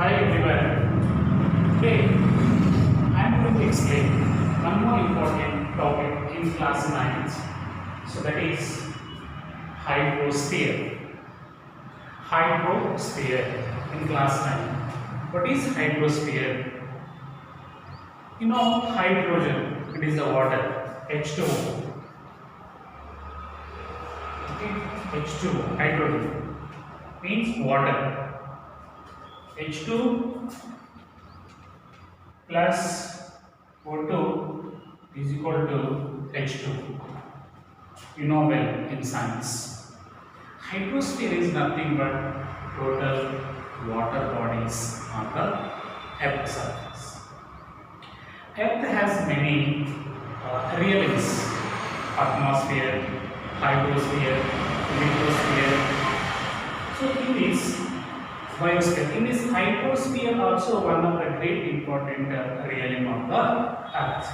Hi everyone. Today I am going to explain one more important topic in class 9. So that is hydrosphere. Hydrosphere in class 9. What is hydrosphere? You know hydrogen, it is the water, H2O. Okay, H2O, hydrogen means water. H2 plus O2 is equal to H2. You know well in science. Hydrosphere is nothing but total water bodies on the Earth surface. Earth has many realms: atmosphere, hydrosphere, lithosphere. So in this biosphere, in this hydrosphere also one of the great important realm of the Earth.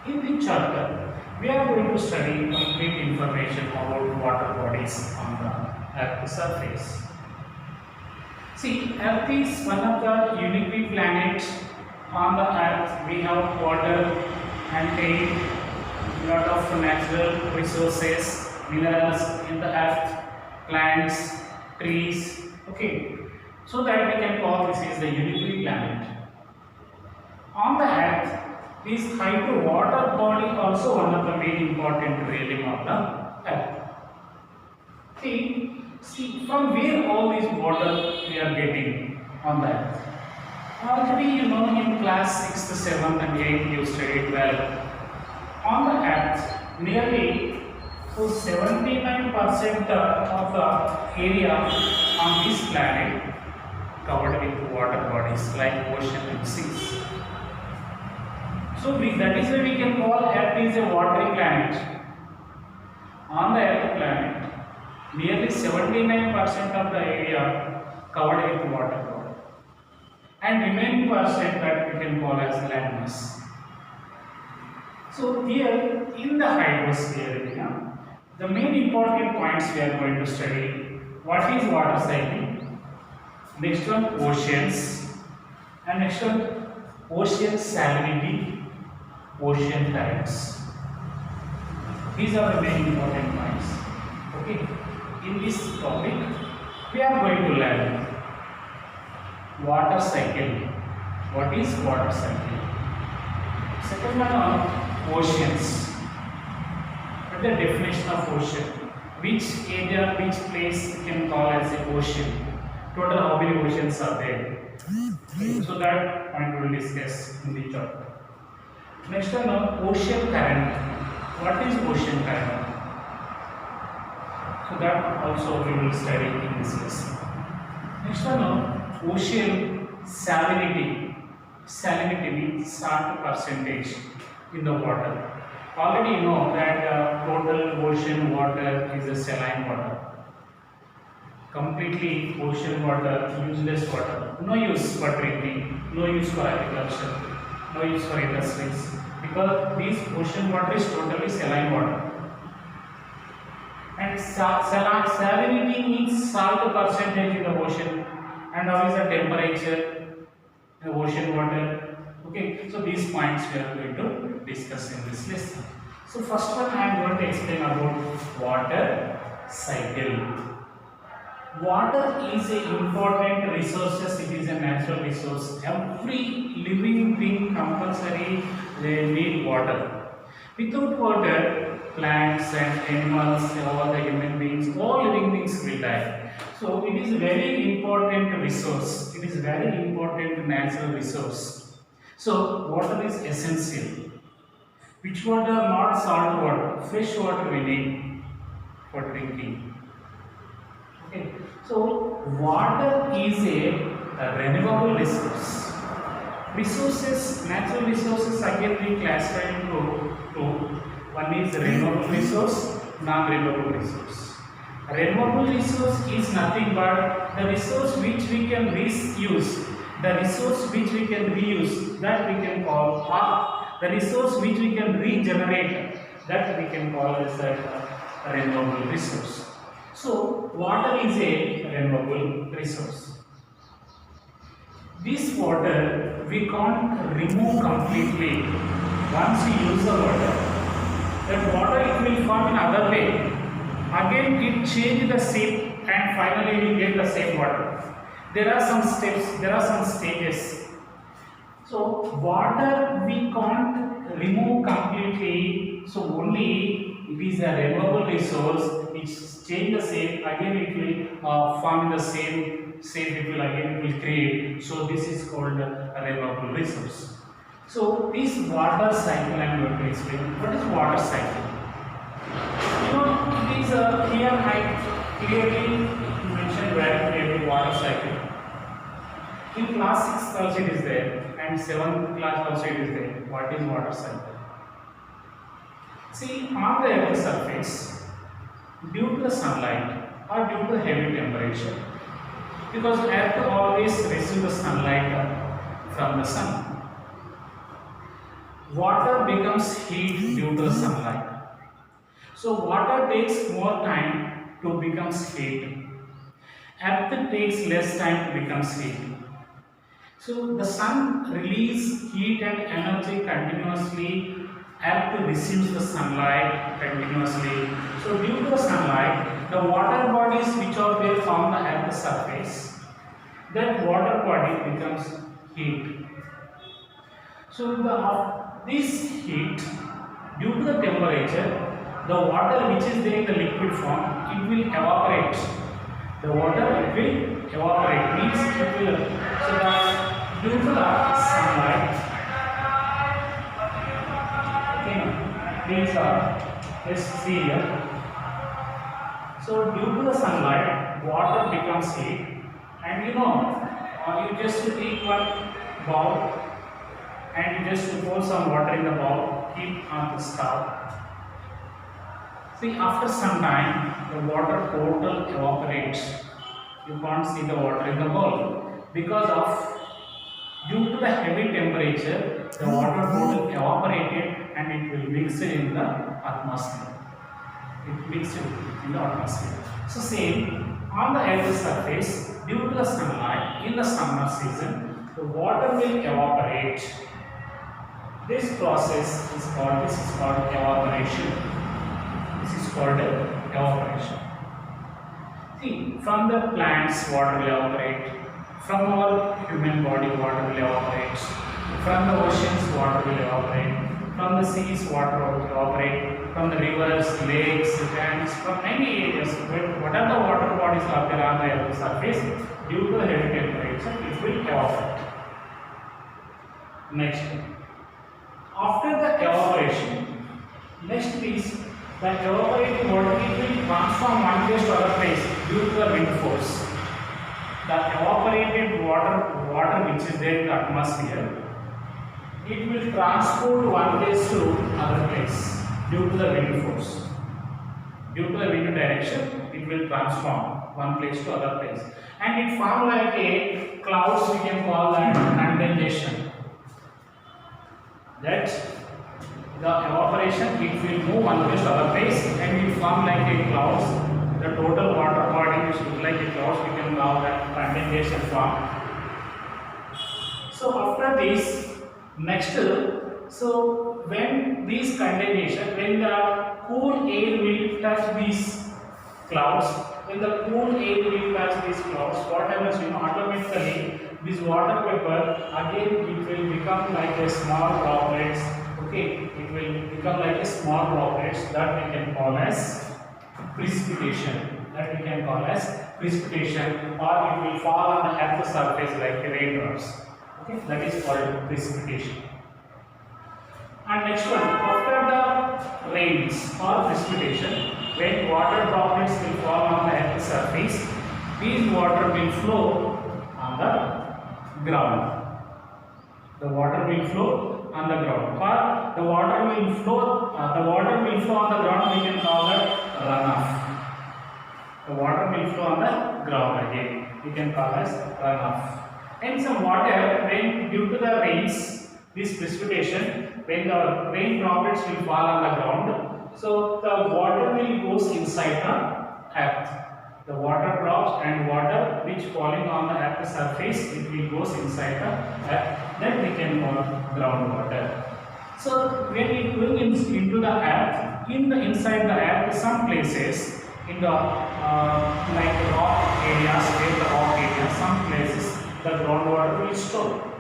In this chapter, we are going to study complete information about water bodies on the Earth's surface. See, Earth is one of the unique planets on the Earth. We have water and air, lot of natural resources, minerals in the Earth, plants, trees. Okay, so that we can call this is the unique planet. On the Earth, this hydro water body also one of the main important realm of the Earth. See from where all this water we are getting on the Earth. Already you know in class 6th, 7th and 8th you studied well. On the Earth, nearly 79% of the area on this planet covered with water bodies like ocean and seas. So that is why we can call Earth is a watery planet. On the Earth planet, nearly 79% of the area covered with water body, and remaining percent that we can call as landmass. So here in the hydrosphere area, the main important points we are going to study: what is water cycle, next one oceans, and next one ocean salinity, ocean currents. These are the main important points. Okay, in this topic we are going to learn water cycle. What is water cycle? Second one on oceans. The definition of ocean, which area, which place we can call as a ocean, total how many oceans are there. So that point we will discuss in the chapter. Next one on ocean current. What is ocean current? So that also we will study in this lesson. Next one on ocean salinity. Salinity means salt percentage in the water. Already you know that total ocean water is a saline water. Completely ocean water, useless water. No use for drinking, no use for agriculture, no use for industries. Because this ocean water is totally saline water. And salinity means salt percentage in the ocean. And how is the temperature in the ocean water? Okay, so these points we are going to discuss in this lesson. So first one I am going to explain about water cycle. Water is an important resource. It is a natural resource. Every living being compulsory they need water. Without water, plants and animals, all the human beings, all living beings will die. So it is a very important resource. It is a very important natural resource. So water is essential. Which water? Not salt water. Fresh water we need for drinking. Okay. So water is a renewable resource. Resources, natural resources again we classify into two. One is renewable resource, non-renewable resource. Renewable resource is nothing but the resource which we can reuse. The resource which we can reuse, that we can call, the resource which we can regenerate, that we can call as a renewable resource. So water is a renewable resource. This water we can't remove completely. Once you use the water, that water it will form in other way. Again it change the shape and finally we get the same water. There are some steps, there are some stages. So water we can't remove completely. So only it is a renewable resource. It change the shape. Again it will form the same shape. It will again it will create. So this is called a renewable resource. So this water cycle I am going to explain. What is water cycle? You know, it is here I clearly mentioned very clearly water cycle. In class 6 also it is there and 7th class also it is there. What is water cycle? See, on the earth's surface, due to the sunlight or due to the heavy temperature, because earth always receives the sunlight from the sun, water becomes heat due to the sunlight. So water takes more time to become heat. Earth takes less time to become heat. So the sun releases heat and energy continuously. Earth receives the sunlight continuously. So due to the sunlight, the water bodies which are there on the earth's surface, that water body becomes heat. So this heat, due to the temperature, the water which is there in the liquid form, it will evaporate. The water it will evaporate, means it will. So that due to the sunlight, okay, these are let's see here. So due to the sunlight, water becomes heat, and you know, you just take one bowl and you just pour some water in the bowl, keep on the stove. See, after some time, the water total evaporates. You can't see the water in the bowl because of due to the heavy temperature, the water total evaporated and it will mix it in the atmosphere. It mixed in the atmosphere. So same on the Earth's surface, due to the sunlight in the summer season, the water will evaporate. This process is called evaporation. This is called evaporation. See, from the plants water will evaporate, from our human body water will evaporate, from the oceans water will evaporate, from the seas water will evaporate, from the rivers, lakes, dams, from any areas, whatever the water bodies are there on the Earth's surface, due to the heavy temperature, it will evaporate. Next, after the evaporation, next is the evaporated water it will transform one place to other place due to the wind force. The evaporated water which is there in the atmosphere, it will transport one place to other place due to the wind force. Due to the wind direction, it will transform one place to other place, and it form like a clouds. We can call that condensation. That the evaporation it will move one place to other place and it form like a clouds. The total water body is like a clouds. We can call that condensation form. So after this, next, so when this condensation, when the cool air will touch these clouds, when the cool air will touch these clouds, what happens? You know, automatically this water vapor again it will become like a small droplets. Okay, it will become like a small droplets that we can call as precipitation. That we can call as precipitation, or it will fall on the earth's surface like raindrops. Okay, that is called precipitation. And next one, after the rains or precipitation, when water droplets will fall on the earth's surface, these water will flow on the ground. The water will flow on the ground, or the water will flow. On the ground. We can call that runoff. The water will flow on the ground again. We can call as runoff. And some water, when due to the rains, this precipitation, when the rain droplets will fall on the ground, so the water will goes inside the earth. The water drops and water which falling on the earth's surface, it will goes inside the earth. That we can call groundwater. So when it going into the earth, inside the earth, some places in the like rock areas, some places the groundwater will store.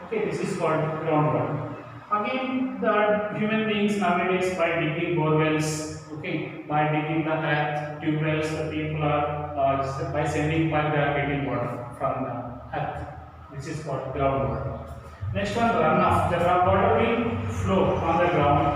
Okay, this is called groundwater. Again, the human beings nowadays by digging borewells, okay, by digging the earth, tube wells, the people are by sending pipe, they are getting water from the earth. This is called groundwater. Next one, runoff. The water will flow on the ground.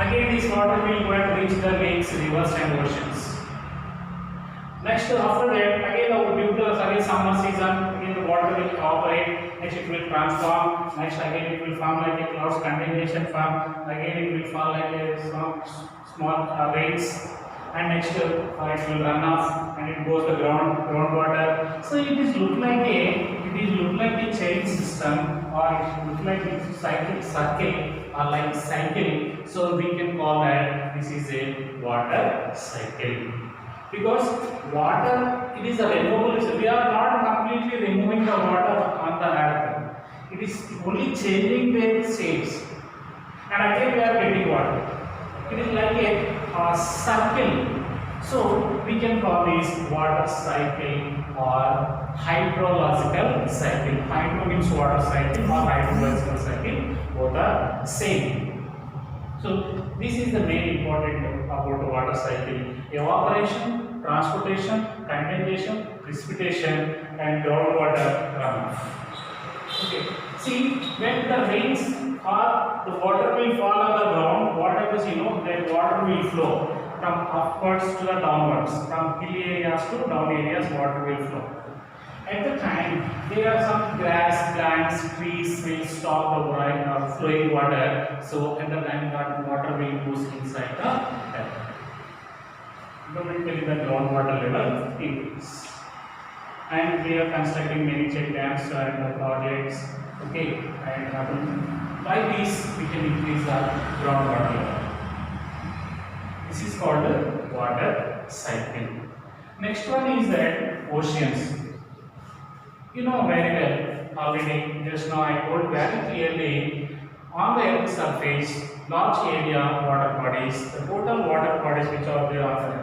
Again, this water will go and reach the lakes, rivers, and oceans. Next, after that, again, due to again summer season, again the water will evaporate. Next, it will transform. Next, again, it will form like a clouds condensation form. Again, it will fall like a small rains. And next, it will run off and it goes the groundwater. So it is look like a chain system, or it look like a circle or like cycle. So we can call that this is a water cycle. Because water, it is a renewable. We are not completely removing the water on the earth. It is only changing their states, and again we are getting water. It is like a circle. So we can call this water cycle or hydrological cycle. Hydro means water cycle or hydrological cycle. Both are same. So this is the main important about the water cycle: evaporation, transportation, condensation, precipitation, and groundwater runoff. Okay. See, when the rains or the water will fall on the ground, what happens? That water will flow from upwards to the downwards, from hill areas to down areas. Water will flow. At the time, there are some grass, plants, trees will stop the flowing water. So at the time, that water will goes inside the earth. Automatically, the groundwater level increases. And we are constructing many check dams and projects. Okay, and by this we can increase the groundwater level. This is called the water cycle. Next one is that oceans. You know very well already, just now I told very clearly, on the earth's surface, large area water bodies, the total water bodies which are there on the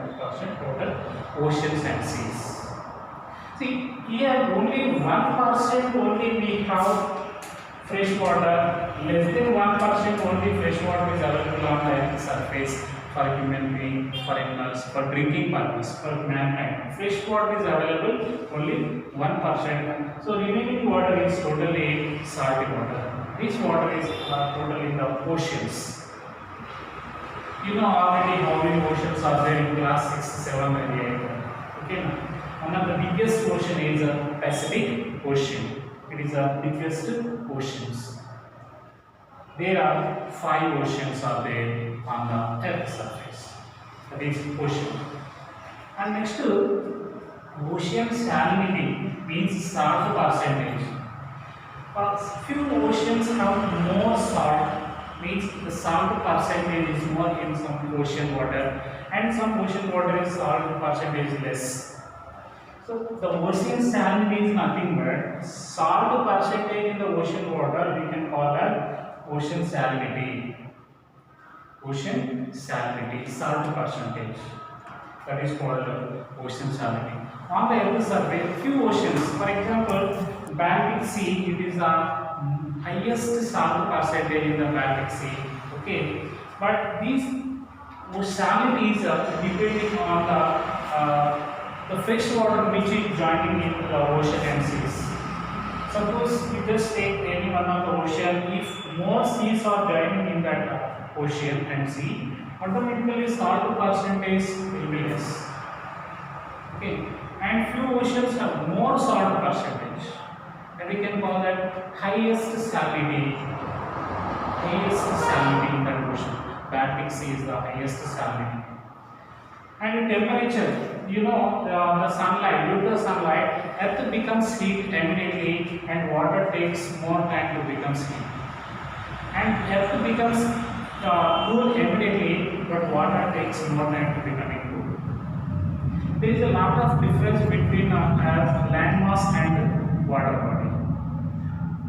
total oceans and seas. See, here only 1% only we have fresh water, less than 1% only fresh water is available on the earth's surface for human being, for animals, for drinking purpose, for mankind. Fresh water is available only 1%. So remaining water is totally salty water. This water is totally in the oceans. You know already how many oceans are there in class 6, 7 and 8. Okay. One of the biggest ocean is the Pacific Ocean. It is the biggest oceans. There are 5 oceans are there on the earth's surface. That is ocean. And next to ocean salinity means salt percentage. Few oceans have more salt, means the salt percentage is more in some ocean water, and some ocean water is salt percentage less. So the ocean salinity is nothing but salt percentage in the ocean water. We can call that ocean salinity. Ocean salinity, salt percentage. That is called ocean salinity. On the earth's surface, few oceans. For example, Baltic Sea. It is the highest salt percentage in the Baltic Sea. Okay, but these salinity is depending on the fresh water which is joining in the ocean and seas. Suppose you just take any one of the ocean, if more seas are joining in that ocean and sea, automatically salt percentage will be less. Okay, and few oceans have more salt percentage, and we can call that highest salinity. Highest salinity in that ocean. Baltic Sea is the highest salinity. And temperature. The sunlight, due to sunlight, earth becomes heat immediately and water takes more time to become heat. And earth becomes cool immediately, but water takes more time to become cool. there is a lot of difference between land mass and water body.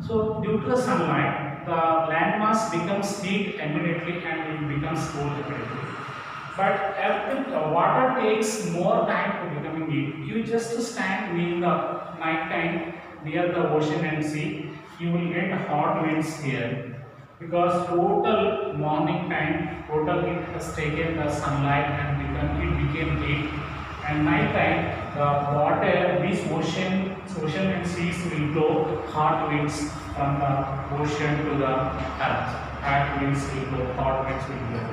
So due to the sunlight, the land mass becomes heat immediately and it becomes cool immediately. But if the water takes more time to becoming heat, you just stand in the night time near the ocean and sea, you will get hot winds here. Because total morning time, total it has taken the sunlight and it became heat. And night time, the water, these ocean and seas will blow hot winds from the ocean to the earth. Hot winds will blow, hot winds will blow.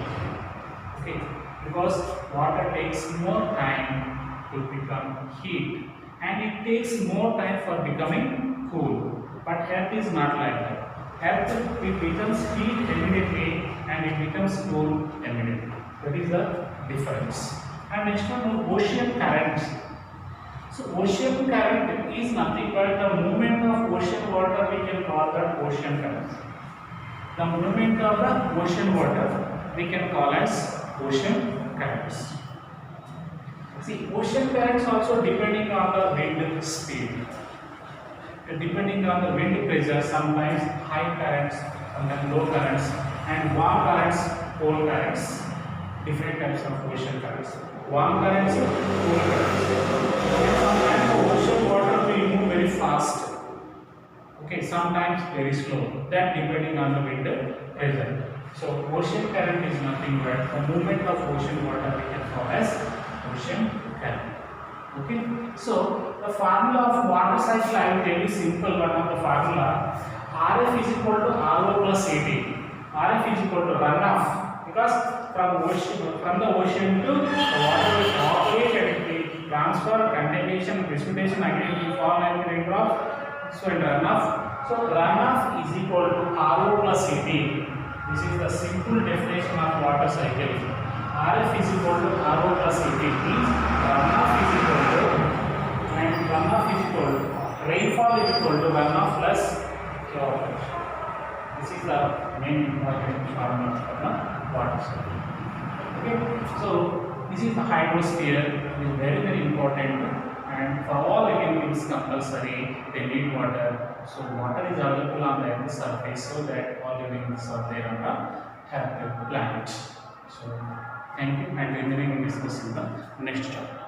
Okay, because water takes more time to become heat, and it takes more time for becoming cool. But earth is not like that. Earth, it becomes heat immediately and it becomes cool immediately. That is the difference. And next one, ocean currents. So ocean current is nothing but the movement of ocean water. We can call that ocean current. The movement of the ocean water we can call as ocean currents. See, ocean currents also depending on the wind speed. Depending on the wind pressure, sometimes high currents, sometimes low currents, and warm currents, cold currents. Different types of ocean currents. Warm currents, cold currents. And sometimes the ocean water will move very fast. Okay, sometimes very slow. That depending on the wind pressure. So ocean current is nothing but the movement of ocean water we can call as ocean current. Okay, so the formula of water cycle I will tell you simple one of the formula. RF is equal to RO plus AT. RF is equal to runoff, because from the ocean to the water will operate and it will transfer, condensation, precipitation, again it will form and raindrop. So and runoff. So runoff is equal to RO plus AT. This is the simple definition of water cycle. RF is equal to RO plus AT means runoff is equal to, and runoff is equal to, rainfall is equal to runoff plus evaporation. This is the main important formula for the water cycle. Okay, so this is the hydrosphere. It is very very important, and for all living beings compulsory they need water. So water is available on the earth's surface so that all living beings are there on the planet. So thank you, and we will discuss in the next chapter.